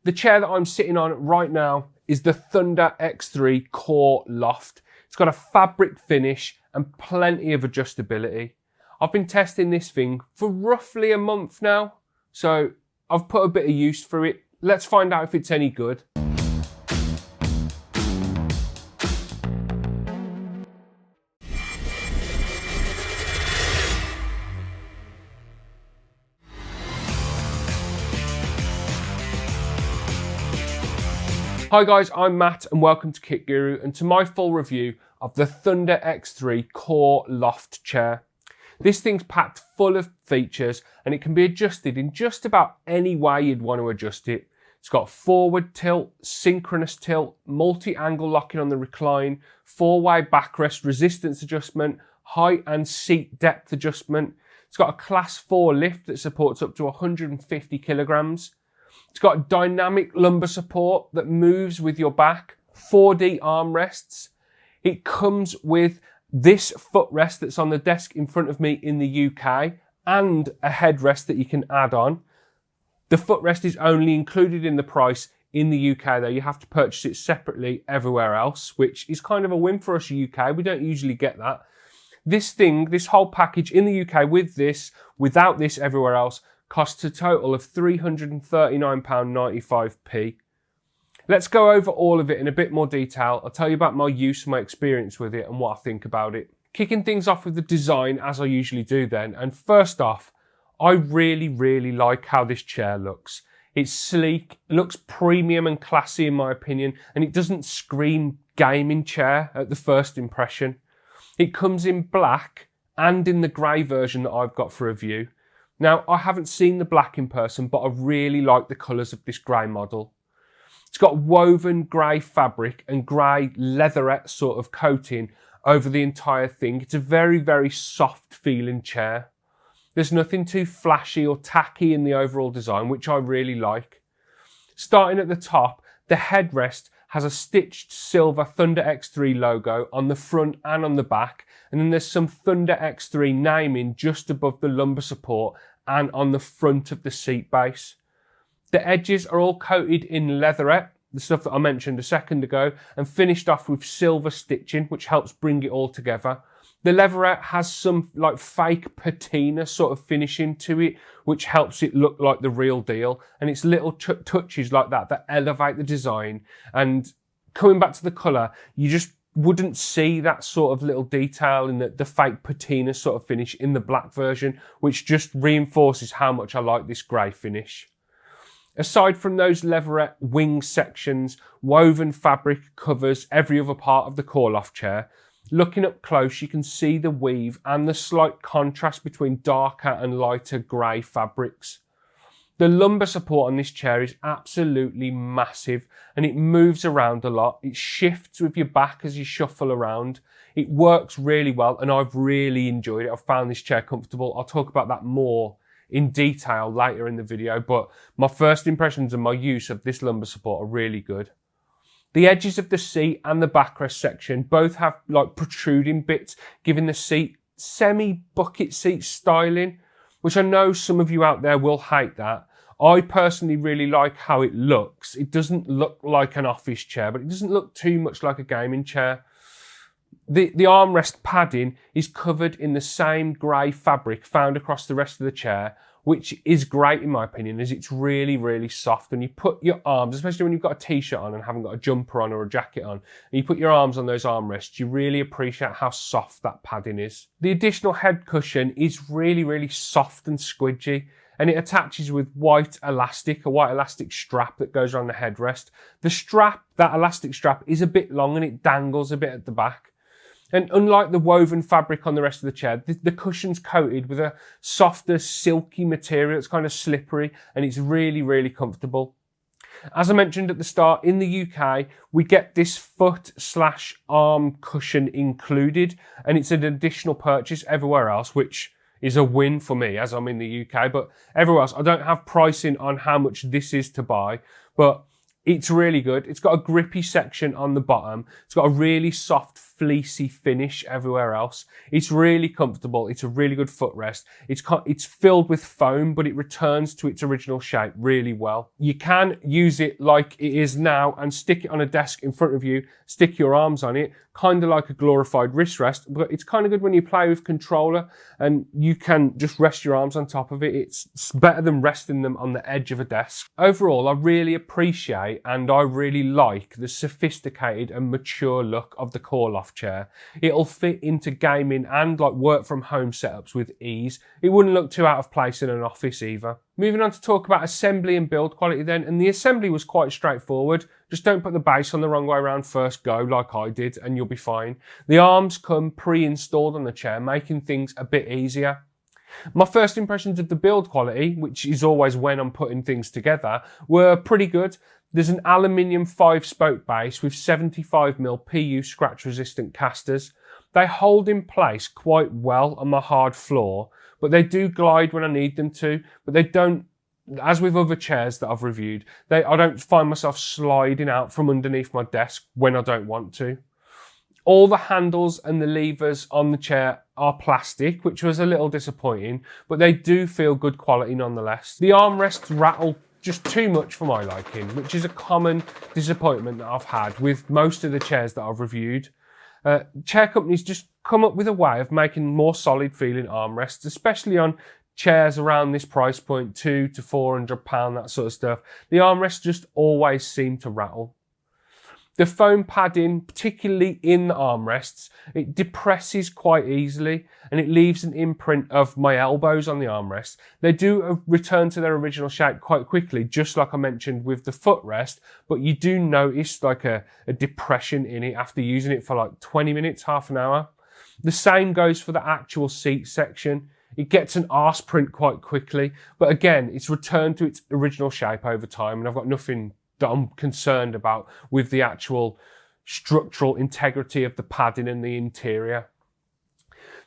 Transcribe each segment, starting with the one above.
The chair that I'm sitting on right now is the ThunderX3 Core Loft. It's got a fabric finish and plenty of adjustability. I've been testing this thing for roughly a month now, so I've put a bit of use through it. Let's find out if it's any good. Hi guys, I'm Matt and welcome to Kit Guru and to my full review of the ThunderX3 Core Loft chair. This thing's packed full of features and it can be adjusted in just about any way you'd want to adjust it. It's got forward tilt, synchronous tilt, multi-angle locking on the recline, four-way backrest resistance adjustment, height and seat depth adjustment. It's got a class 4 lift that supports up to 150 kilograms. It's got dynamic lumbar support that moves with your back, 4D armrests. It comes with this footrest that's on the desk in front of me in the UK and a headrest that you can add on. The footrest is only included in the price in the UK though. You have to purchase it separately everywhere else, which is kind of a win for us UK. We don't usually get that. This thing, this whole package in the UK with this, without this everywhere else, costs a total of £339.95p. Let's go over all of it in a bit more detail. I'll tell you about my use and my experience with it and what I think about it. Kicking things off with the design as I usually do then. And first off, I really like how this chair looks. It's sleek, looks premium and classy in my opinion, and it doesn't scream gaming chair at the first impression. It comes in black and in the grey version that I've got for review. Now, I haven't seen the black in person, but I really like the colours of this grey model. It's got woven grey fabric and grey leatherette sort of coating over the entire thing. It's a very soft feeling chair. There's nothing too flashy or tacky in the overall design, which I really like. Starting at the top, the headrest has a stitched silver ThunderX3 logo on the front and on the back, and then there's some ThunderX3 naming just above the lumbar support and on the front of the seat base. The edges are all coated in leatherette, the stuff that I mentioned a second ago, and finished off with silver stitching, which helps bring it all together. The leatherette has some like fake patina sort of finishing to it, which helps it look like the real deal. And it's little touches like that that elevate the design. And coming back to the colour, you just wouldn't see that sort of little detail in the fake patina sort of finish in the black version, which just reinforces how much I like this grey finish. Aside from those leatherette wing sections, woven fabric covers every other part of the Core Loft chair. Looking up close, you can see the weave and the slight contrast between darker and lighter grey fabrics. The lumbar support on this chair is absolutely massive and it moves around a lot. It shifts with your back as you shuffle around. It works really well and I've really enjoyed it. I've found this chair comfortable. I'll talk about that more in detail later in the video, but my first impressions and my use of this lumbar support are really good. The edges of the seat and the backrest section both have like protruding bits, giving the seat semi-bucket seat styling, which I know some of you out there will hate that. I personally really like how it looks. It doesn't look like an office chair, but it doesn't look too much like a gaming chair. The armrest padding is covered in the same grey fabric found across the rest of the chair, which is great in my opinion, as it's really soft. When you put your arms, especially when you've got a t-shirt on and haven't got a jumper on or a jacket on, and you put your arms on those armrests, you really appreciate how soft that padding is. The additional head cushion is really soft and squidgy, and it attaches with a white elastic strap that goes around the headrest. The strap, that elastic strap, is a bit long and it dangles a bit at the back. And unlike the woven fabric on the rest of the chair, the cushion's coated with a softer, silky material. It's kind of slippery and it's really comfortable. As I mentioned at the start, in the UK, we get this foot/arm cushion included, and it's an additional purchase everywhere else, which is a win for me as I'm in the UK. But everywhere else, I don't have pricing on how much this is to buy, but it's really good. It's got a grippy section on the bottom. It's got a really soft fleecy finish everywhere else. It's really comfortable. It's a really good footrest. It's filled with foam, but it returns to its original shape really well. You can use it like it is now and stick it on a desk in front of you, stick your arms on it, kind of like a glorified wrist rest, but it's kind of good when you play with controller and you can just rest your arms on top of it. It's better than resting them on the edge of a desk. Overall, I really appreciate and I really like the sophisticated and mature look of the Core Loft chair. It'll fit into gaming and like work from home setups with ease. It wouldn't look too out of place in an office either. Moving on to talk about assembly and build quality then, and the assembly was quite straightforward. Just don't put the base on the wrong way around first go like I did and you'll be fine. The arms come pre-installed on the chair, making things a bit easier. My first impressions of the build quality, which is always when I'm putting things together, were pretty good. There's an aluminium 5-spoke base with 75mm PU scratch resistant casters. They hold in place quite well on my hard floor, but they do glide when I need them to, but they don't, as with other chairs that I've reviewed, I don't find myself sliding out from underneath my desk when I don't want to. All the handles and the levers on the chair are plastic, which was a little disappointing, but they do feel good quality nonetheless. The armrests rattle just too much for my liking, which is a common disappointment that I've had with most of the chairs that I've reviewed. Chair companies just come up with a way of making more solid feeling armrests, especially on chairs around this price point, £200 to £400, that sort of stuff. The armrests just always seem to rattle. The foam padding, particularly in the armrests, it depresses quite easily and it leaves an imprint of my elbows on the armrest. They do return to their original shape quite quickly, just like I mentioned with the footrest, but you do notice like a depression in it after using it for like 20 minutes, half an hour. The same goes for the actual seat section. It gets an arse print quite quickly, but again, it's returned to its original shape over time and I've got nothing that I'm concerned about with the actual structural integrity of the padding and the interior.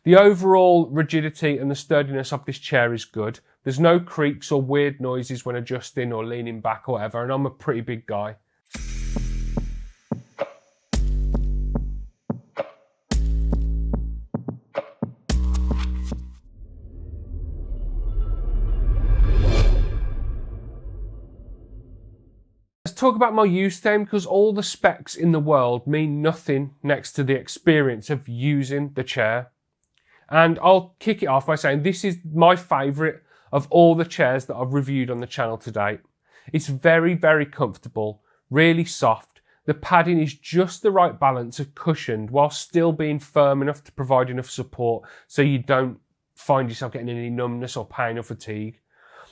The overall rigidity and the sturdiness of this chair is good. There's no creaks or weird noises when adjusting or leaning back or whatever, and I'm a pretty big guy. Talk about my use then, because all the specs in the world mean nothing next to the experience of using the chair. And I'll kick it off by saying this is my favourite of all the chairs that I've reviewed on the channel to date. It's very, very comfortable, really soft. The padding is just the right balance of cushioned while still being firm enough to provide enough support so you don't find yourself getting any numbness or pain or fatigue.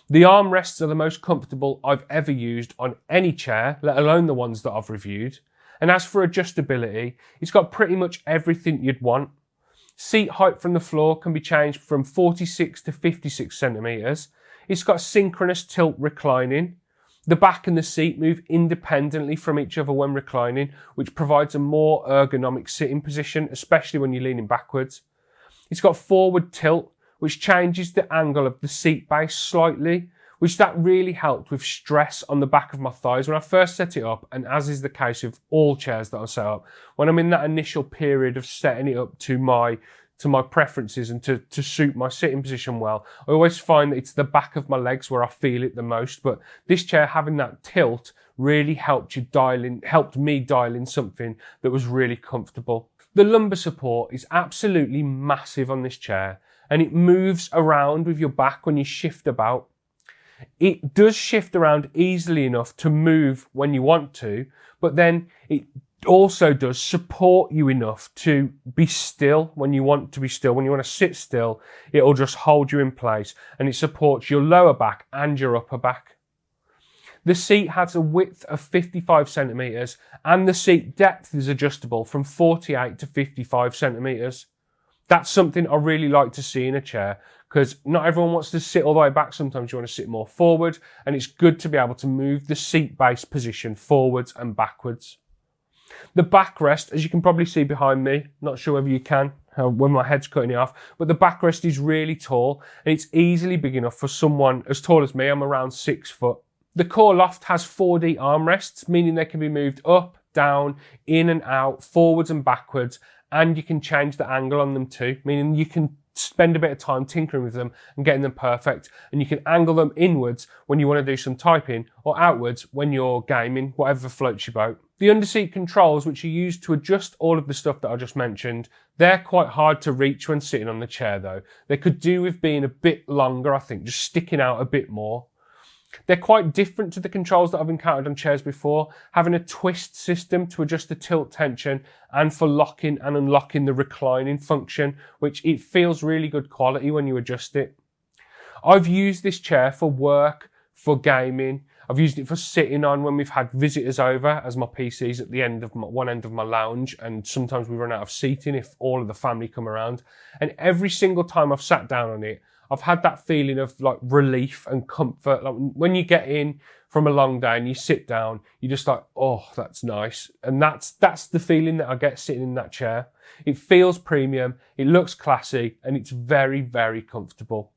The armrests are the most comfortable I've ever used on any chair, let alone the ones that I've reviewed. And as for adjustability, it's got pretty much everything you'd want. Seat height from the floor can be changed from 46 to 56 centimetres. It's got synchronous tilt reclining. The back and the seat move independently from each other when reclining, which provides a more ergonomic sitting position, especially when you're leaning backwards. It's got forward tilt, which changes the angle of the seat base slightly, which that really helped with stress on the back of my thighs when I first set it up, and as is the case with all chairs that I set up, when I'm in that initial period of setting it up to my preferences and to suit my sitting position well, I always find that it's the back of my legs where I feel it the most, but this chair having that tilt really helped me dial in something that was really comfortable. The lumbar support is absolutely massive on this chair, and it moves around with your back when you shift about. It does shift around easily enough to move when you want to, but then it also does support you enough to be still when you want to be still. When you want to sit still, it'll just hold you in place, and it supports your lower back and your upper back. The seat has a width of 55 centimetres, and the seat depth is adjustable from 48 to 55 centimetres. That's something I really like to see in a chair, because not everyone wants to sit all the way back. Sometimes you want to sit more forward, and it's good to be able to move the seat base position forwards and backwards. The backrest, as you can probably see behind me, not sure whether you can, when my head's cutting it off, but the backrest is really tall, and it's easily big enough for someone as tall as me. I'm around 6 foot. The Core Loft has 4D armrests, meaning they can be moved up, down, in and out, forwards and backwards, and you can change the angle on them too, meaning you can spend a bit of time tinkering with them and getting them perfect, and you can angle them inwards when you want to do some typing or outwards when you're gaming, whatever floats your boat. The underseat controls, which are used to adjust all of the stuff that I just mentioned, they're quite hard to reach when sitting on the chair though. They could do with being a bit longer, I think, just sticking out a bit more. They're quite different to the controls that I've encountered on chairs before, having a twist system to adjust the tilt tension and for locking and unlocking the reclining function, which it feels really good quality when you adjust it. I've used this chair for work, for gaming. I've used it for sitting on when we've had visitors over, as my PC's at the end of one end of my lounge, and sometimes we run out of seating if all of the family come around. And every single time I've sat down on it, I've had that feeling of like relief and comfort. Like when you get in from a long day and you sit down, you're just like, oh, that's nice. And that's the feeling that I get sitting in that chair. It feels premium, it looks classy, and it's very, very comfortable.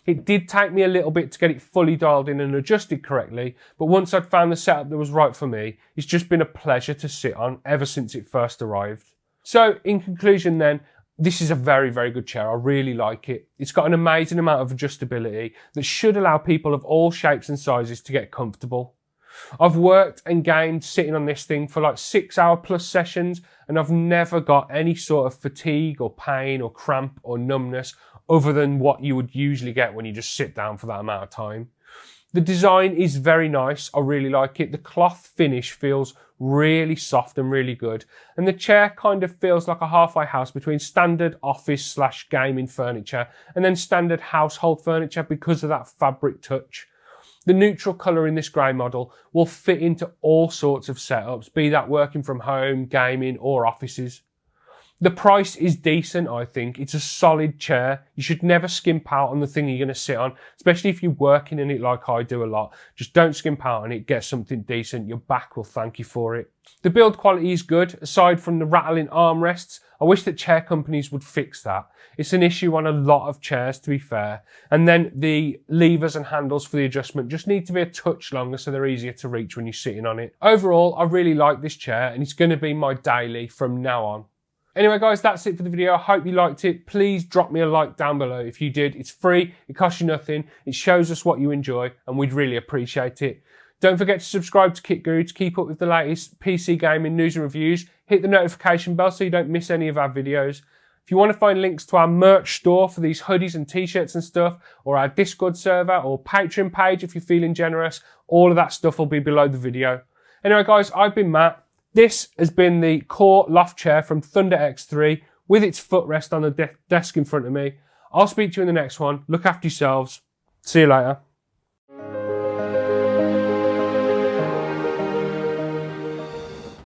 It did take me a little bit to get it fully dialed in and adjusted correctly, but once I'd found the setup that was right for me, it's just been a pleasure to sit on ever since it first arrived. So in conclusion then, this is a very, very good chair. I really like it. It's got an amazing amount of adjustability that should allow people of all shapes and sizes to get comfortable. I've worked and gamed sitting on this thing for like 6-hour plus sessions, and I've never got any sort of fatigue or pain or cramp or numbness other than what you would usually get when you just sit down for that amount of time. The design is very nice. I really like it. The cloth finish feels really soft and really good. And the chair kind of feels like a halfway house between standard office / gaming furniture and then standard household furniture because of that fabric touch. The neutral colour in this grey model will fit into all sorts of setups, be that working from home, gaming or offices. The price is decent, I think. It's a solid chair. You should never skimp out on the thing you're going to sit on, especially if you're working in it like I do a lot. Just don't skimp out on it. Get something decent. Your back will thank you for it. The build quality is good, aside from the rattling armrests. I wish that chair companies would fix that. It's an issue on a lot of chairs, to be fair. And then the levers and handles for the adjustment just need to be a touch longer so they're easier to reach when you're sitting on it. Overall, I really like this chair and it's going to be my daily from now on. Anyway guys, that's it for the video. I hope you liked it. Please drop me a like down below if you did. It's free, it costs you nothing, it shows us what you enjoy and we'd really appreciate it. Don't forget to subscribe to Kit Guru to keep up with the latest PC gaming news and reviews. Hit the notification bell so you don't miss any of our videos. If you want to find links to our merch store for these hoodies and t-shirts and stuff, or our Discord server or Patreon page if you're feeling generous, all of that stuff will be below the video. Anyway guys, I've been Matt. This has been the Core Loft chair from ThunderX3 with its footrest on the desk in front of me. I'll speak to you in the next one. Look after yourselves. See you later.